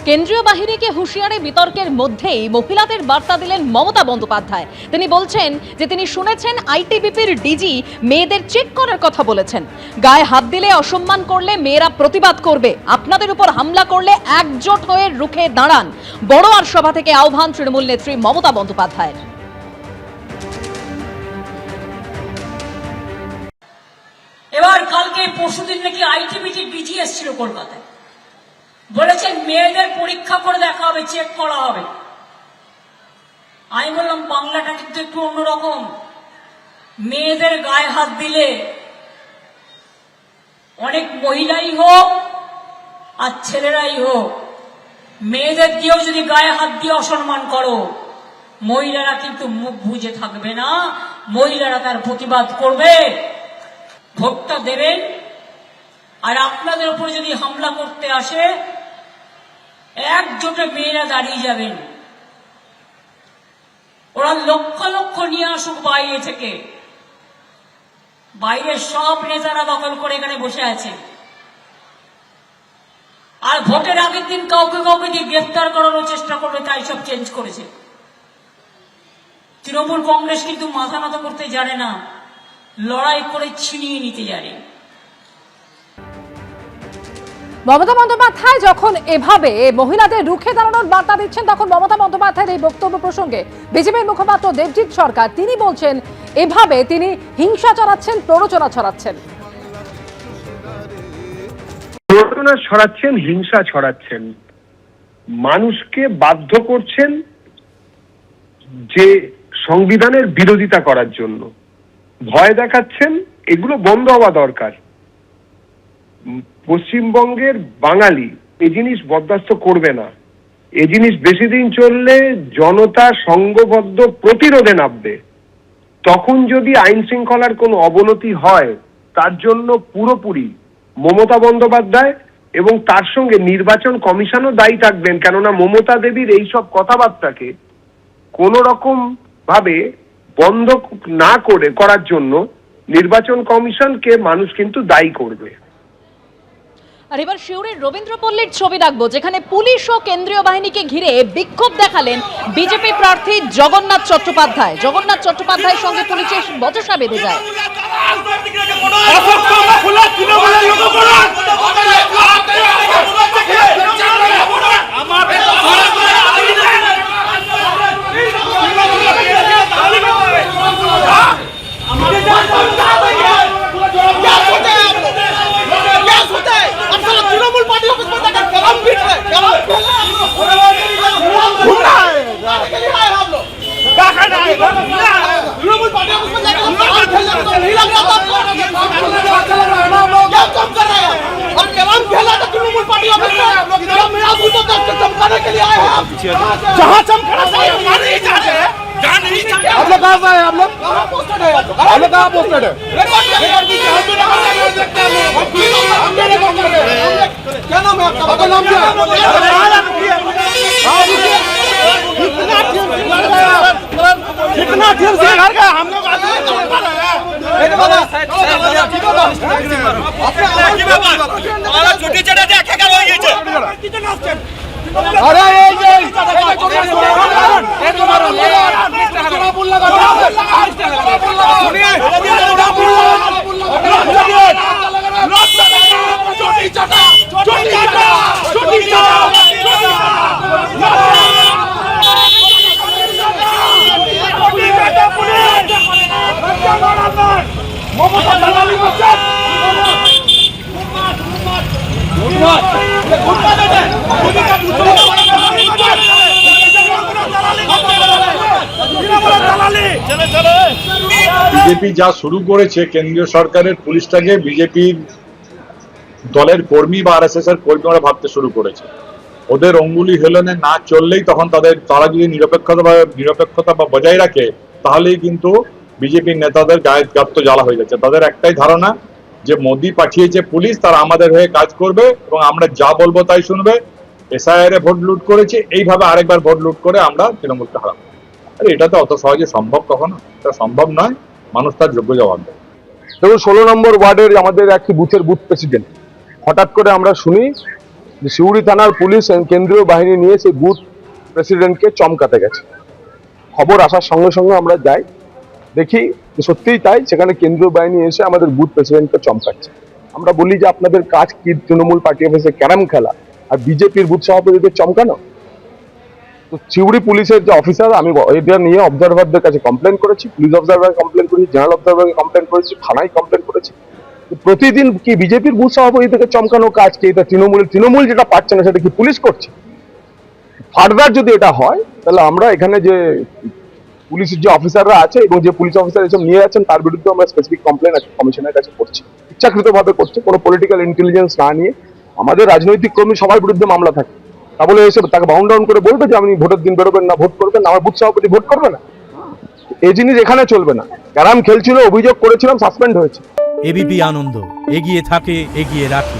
কেন্দ্রীয় বাহিনীকে হুঁশিয়ারি বিতর্কের মধ্যেই মহিলাদের বার্তা দিলেন মমতা বন্দ্যোপাধ্যায়। তিনি বলছেন যে তিনি শুনেছেন আইটিবিপির ডিজি মেয়েদের চেক করার কথা বলেছেন। গায়ে হাত দিলে অসম্মান করলে মেয়েরা প্রতিবাদ করবে, আপনাদের উপর হামলা করলে একজোট হয়ে রুখে দাঁড়ান। বড়োয়ার সভা থেকে আহ্বান তৃণমূল নেত্রী মমতা বন্দ্যোপাধ্যায়ের। এবার কালকে পরশুদিন নাকি আইটিবিটি ডিজি এসেছিল কলকাতায়, বলেছেন মেয়েদের পরীক্ষা করে দেখা হবে, চেক করা হবে। আমি বললাম বাংলাটা কিন্তু একটু অন্যরকম। মেয়েদের গায়ে হাত দিলে অনেক মহিলাই হোক আর ছেলেরাই হোক, মেয়েদের দিয়েও যদি গায়ে হাত দিয়ে অসম্মান করো, মহিলারা কিন্তু মুখ বুজে থাকবে না, মহিলারা তার প্রতিবাদ করবে। ভোটটা দেবেন, আর আপনাদের উপরে যদি হামলা করতে আসে একজোটে মেয়েরা দাঁড়িয়ে যাবেন। ওরা লক্ষ লক্ষ নিয়ে আসুক বাইরে থেকে, বাইরের সব নেতারা দখল করে এখানে বসে আছে। আর ভোটের আগের দিন কাউকে কাউকে দিয়ে গ্রেফতার করানোর চেষ্টা করবে, তাই সব চেঞ্জ করেছে। তৃণমূল কংগ্রেস কিন্তু মাথা নত করতে জানে না, লড়াই করে ছিনিয়ে নিতে জানে। মমতা বন্দ্যোপাধ্যায় যখন এভাবে মহিলাদের রুখে দাঁড়ানোর বার্তা দিচ্ছেন, তখন মমতা বন্দ্যোপাধ্যায়ের এই বক্তব্য প্রসঙ্গে বিজেপির মুখপাত্র দেবজিৎ সরকার তিনি বলছেন এভাবে তিনি হিংসা ছড়াচ্ছেন, প্ররোচনা ছড়াচ্ছেন। প্ররোচনা ছড়াচ্ছেন, হিংসা ছড়াচ্ছেন, মানুষকে বাধ্য করছেন যে সংবিধানের বিরোধিতা করার জন্য, ভয় দেখাচ্ছেন। এগুলো বন্ধ হওয়া দরকার। পশ্চিমবঙ্গের বাঙালি এই জিনিস বরদাস্ত করবে না। এই জিনিস বেশি দিন চললে জনতা সংঘবদ্ধ প্রতিরোধে নামবে। তখন যদি আইন শৃঙ্খলার কোনো অবনতি হয়, তার জন্য পুরোপুরি মমতা বন্দ্যোপাধ্যায় এবং তার সঙ্গে নির্বাচন কমিশনও দায়ী থাকবেন। কেননা মমতা দেবীর এইসব কথাবার্তাকে কোনো রকম ভাবে বন্ধ না করার জন্য নির্বাচন কমিশনকে মানুষ কিন্তু দায়ী করবে। আর এবার শিউরের রবীন্দ্রপল্লীর ছবি রাখবো, যেখানে পুলিশ ও কেন্দ্রীয় বাহিনীকে ঘিরে বিক্ষোভ দেখালেন বিজেপি প্রার্থী জগন্নাথ চট্টোপাধ্যায়। জগন্নাথ চট্টোপাধ্যায়ের সঙ্গে পুলিশের বচসা বেঁধে যায়। जहाँ चमकना चाहिए वहाँ नहीं जाते हैं। आप लोग कहाँ से आए? आप लोग कहाँ पोस्टेड है? क्या नाम है आपका? आपका नाम क्या है? कितना दिन से घर का हम लोग छुट्टी चढ़े देखेगा अरे বিজেপি যা শুরু করেছে, কেন্দ্রীয় সরকারের পুলিশটাকে বিজেপির দলের কর্মী বা আরএসএস এর কর্মী ওরা ভাবতে শুরু করেছে। ওদের অঙ্গুলি হেলনে না চললেই তখন তারা যদি নিরপেক্ষতা বা বজায় রাখে, তাহলেই কিন্তু বিজেপির নেতাদের গায়ে গাত্র জ্বালা হয়ে যাচ্ছে। তাদের একটাই ধারণা যে মোদি পাঠিয়েছে পুলিশ, তারা আমাদের হয়ে কাজ করবে এবং আমরা যা বলবো তাই শুনবে। এসআইআর এ ভোট লুট করেছে, এইভাবে আরেকবার ভোট লুট করে আমরা তৃণমূলকে হারাবো। আরে এটা তো অত সহজে সম্ভব কখনো? এটা সম্ভব নয়। মানুষ তার যোগ্য জবাব দেয়। দেখুন 16 নম্বর ওয়ার্ডের আমাদের একটি বুথের বুথ প্রেসিডেন্ট, হঠাৎ করে আমরা শুনি যে সিউড়ি থানার পুলিশ কেন্দ্রীয় বাহিনী নিয়ে সেই বুথ প্রেসিডেন্টকে চমকাতে গেছে। খবর আসার সঙ্গে সঙ্গে আমরা যাই, দেখি যে সত্যিই তাই, সেখানে কেন্দ্রীয় বাহিনী এসে আমাদের বুথ প্রেসিডেন্টকে চমকাচ্ছে। আমরা বলি যে আপনাদের কাজ কি তৃণমূল পার্টি অফিসে ক্যারাম খেলা আর বিজেপির বুথ সভাপতিদের চমকানো? তো সিউড়ি পুলিশের যে অফিসার, আমি এটা নিয়ে অবজারভারদের কাছে কমপ্লেন করেছি, পুলিশ অবজারভার কমপ্লেন করেছি, জেনারেল অবজারভারকে কমপ্লেন করেছি, থানায় কমপ্লেন করেছি। প্রতিদিন কি বিজেপির বুথ সভাপতি থেকে চমকানো কাজ কি? এটা তৃণমূল যেটা পাচ্ছে না সেটা কি পুলিশ করছে? ফার্দার যদি এটা হয় তাহলে আমরা এখানে যে পুলিশের যে অফিসাররা আছে এবং যে পুলিশ অফিসার এসব নিয়ে যাচ্ছেন তার বিরুদ্ধে আমরা স্পেসিফিক কমপ্লেন কমিশনের কাছে করছি। ইচ্ছাকৃতভাবে করছে, কোনো পলিটিক্যাল ইন্টেলিজেন্স না নিয়ে। আমাদের রাজনৈতিক কর্মী সবার বিরুদ্ধে মামলা থাকে, তা বলে এসে তাকে বাউন্ড ডাউন করে বলবে যে আপনি ভোটের দিন বেরোবেন না, ভোট করবেন না, আমার বুথ সভাপতি ভোট করবে না। এই জিনিস এখানে চলবে না। ক্যারাম খেলছিল, অভিযোগ করেছিলাম, সাসপেন্ড হয়েছে। এবিপি আনন্দ, এগিয়ে থাকে, এগিয়ে রাখে।